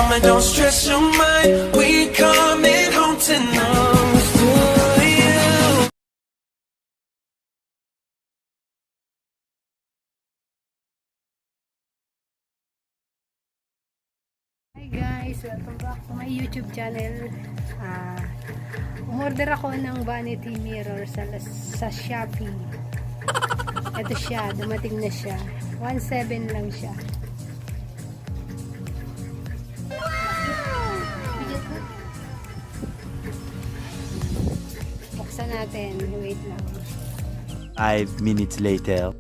mama, don't stress your mind. We coming home tonight for you. Hi guys, welcome back to my YouTube channel. Umorder ako ng vanity mirror sa Shopee. Ito siya, dumating na siya. 1.7 lang siya. Buksan natin, wait lang. 5 minutes later.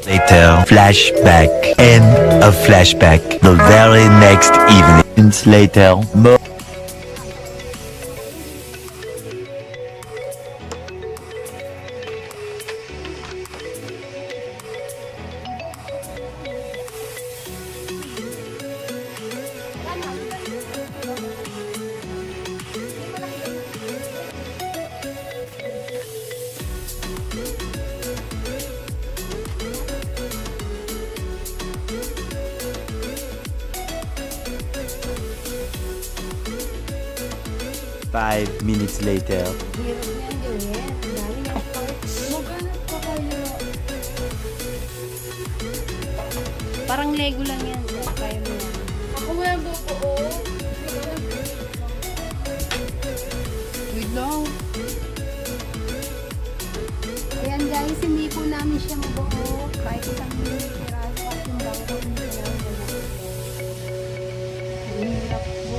Later, flashback. End of flashback. The very next evening. Minutes later, more. Five minutes later. Hirap niyan gawin. Ang dami ng parts. Maghanap ka kaya. Parang Lego lang yan. Kaya mo yan. Ako nga buo. Wait lang. Ayan guys, hindi po namin siya mabuo. Kahit isang piraso at yung bangko hindi ko namin mabuo. Ang hirap po.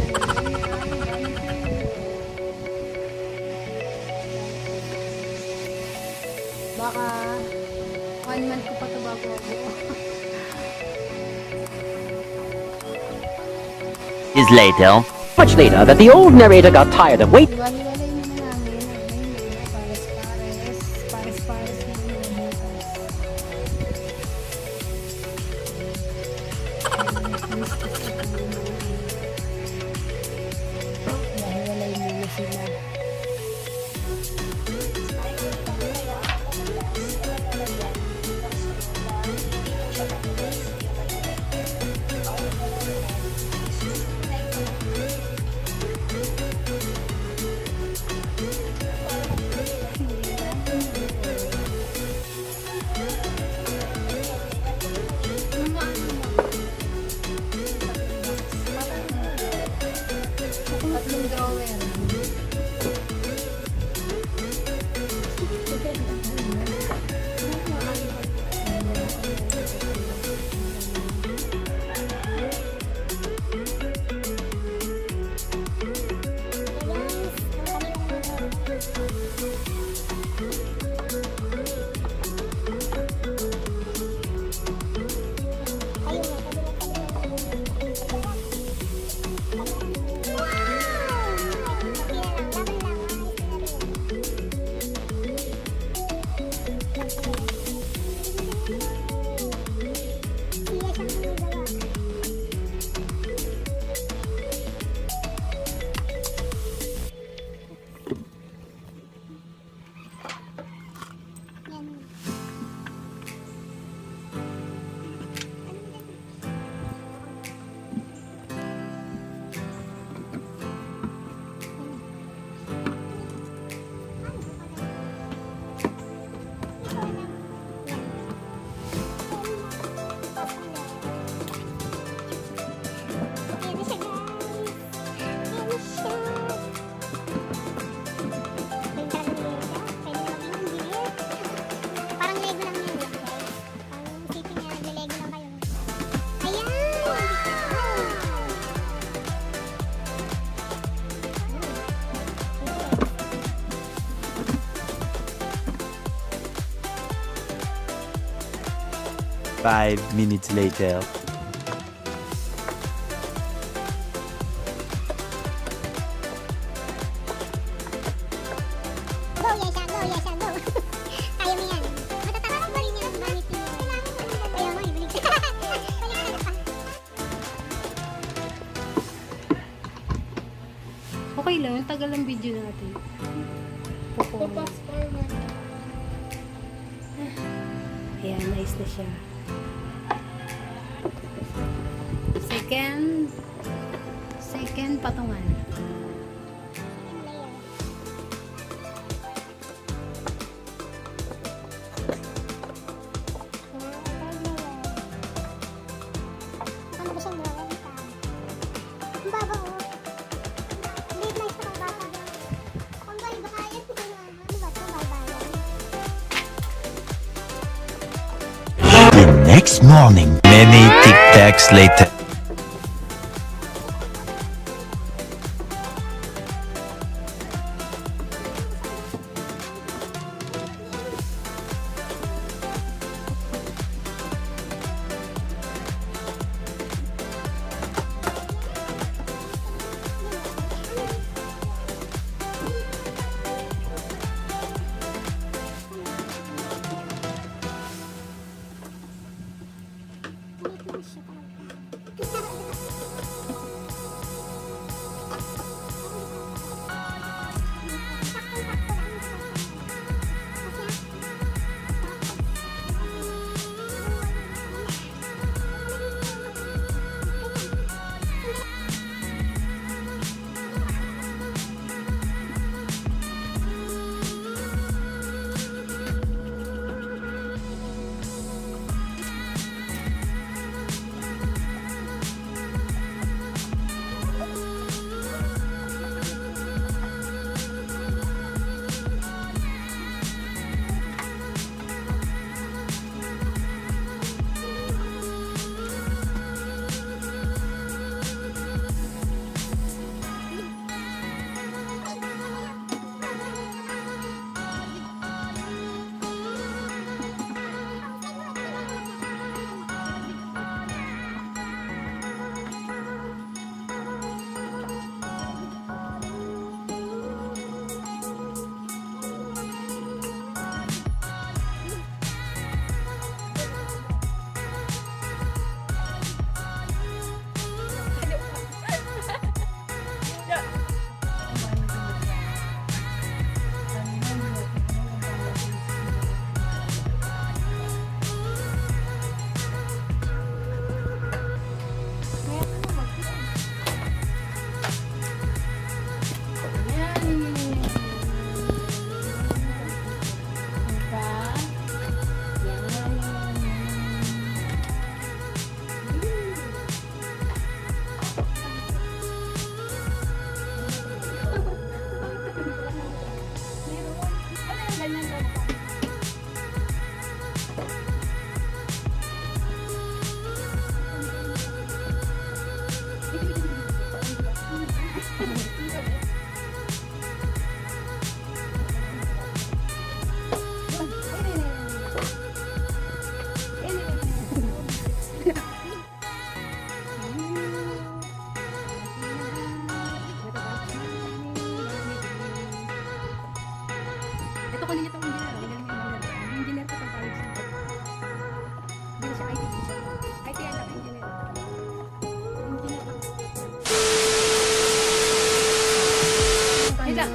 Baka 1 month ko pa ito bago mabuo. Is later. Much later, that the old narrator got tired of waiting. Wali-walay muna namin. Ayun, pares-pares. Pares-pares na yung bukas. Wali-walay muna sila. Tatlong drawer. Parang Lego lang yun. Parang city niya, nag-Lego lang kayo. Ayan! 5 minutes later. Go, Yesha! Go, Yesha! Go! Kaya mo yan. Matatakot ba rin yan ang vanity? Kaya mo, ibig. Okay lang, ang tagal ng video natin. Pupo. Fast forward. Ayan, nice na siya. Second patungan. Ano ba siyang drawing ka? Ang baba oh. Late night sa pagbaba. Ang baybayan. Ano ba ito? Baybayan. The next morning, many tic-tacs later.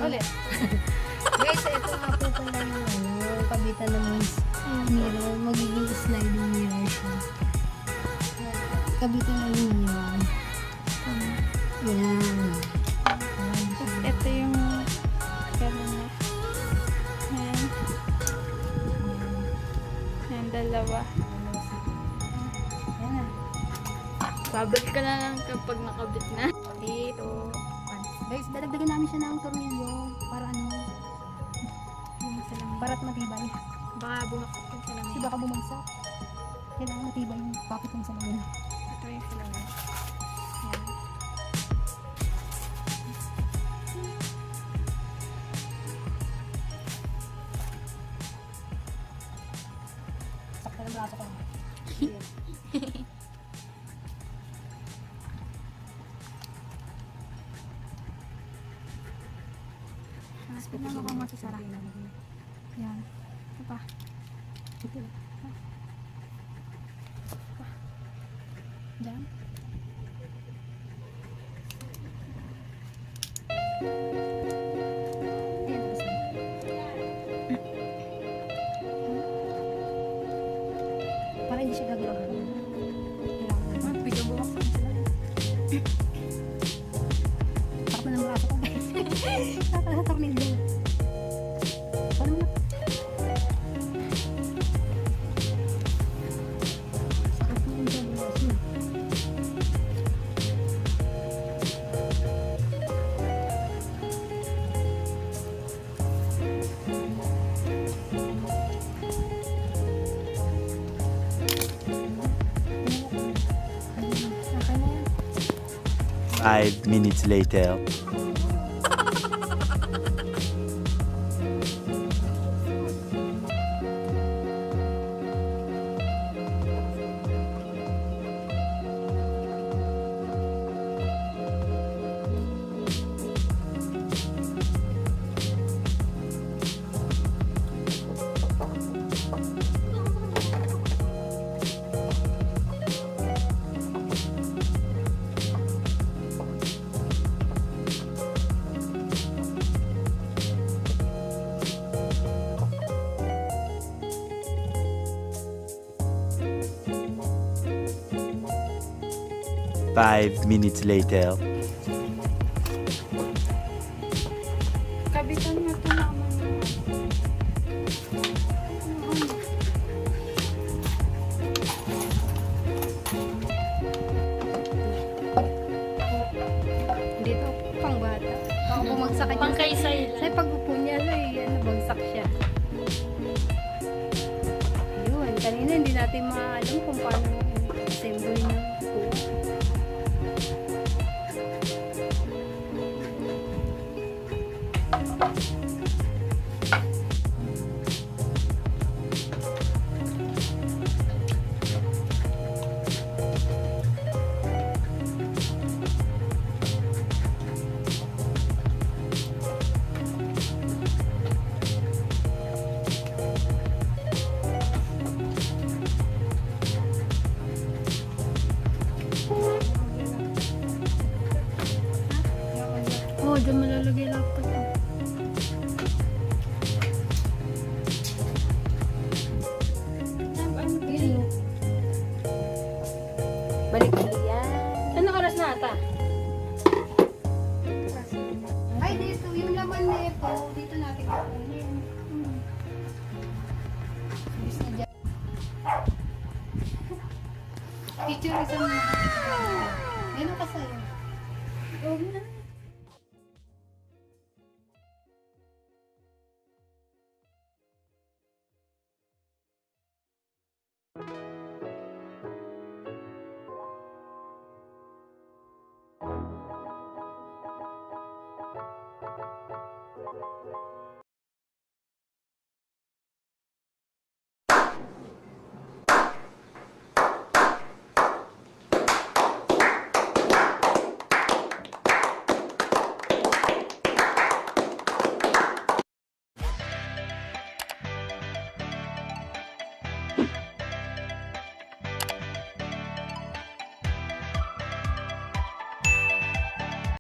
Ulit. Guys, ito nga po pala yung kabitan ng mirror. Magiging sliding mirror siya. Kabitan ng mirror. Yan. Ito yung gano'n na. Yan. Yan, dalawa. Yan na. Babalik ka na lang kapag nakabit na. Dito. Guys, dadagdagan namin siya ng tornilyo para para't matibay. Baka bumakit yung salamin. Kasi baka bumagsak. Kailangan matibay yung kapit ng salamin. Ito yung salamin. Yan. Sakta ng braso ko. Tignan mo kung masasara. Yan. Ito pa. Ito. Pa. Diyan. Ayan, tapos na. Para hindi siya gagalaw. Kailangan naman. Bigyan bumaksak sila. Takot na ng braso ko. Takot na tornilyo. Paano na? Sakit na yung dyan. Okay na yan. 5 minutes later. Five minutes later. Kabitan mo ito naman. Dito, pang bata. Baka bumagsak ka Pang dyan. kaysay Sa lang. pag-upo niya, bagsak siya. Yun, kanina hindi natin maalam kung paano assemble ng phone. Oh, dyan malalagay laptop ko. Yun. Balik yan. Anong oras na ata? Ay, dito, yung laman nito, dito natin kukunin. Bis na dyan. Picture isang. Ganun ka sa'yo. Huwag na.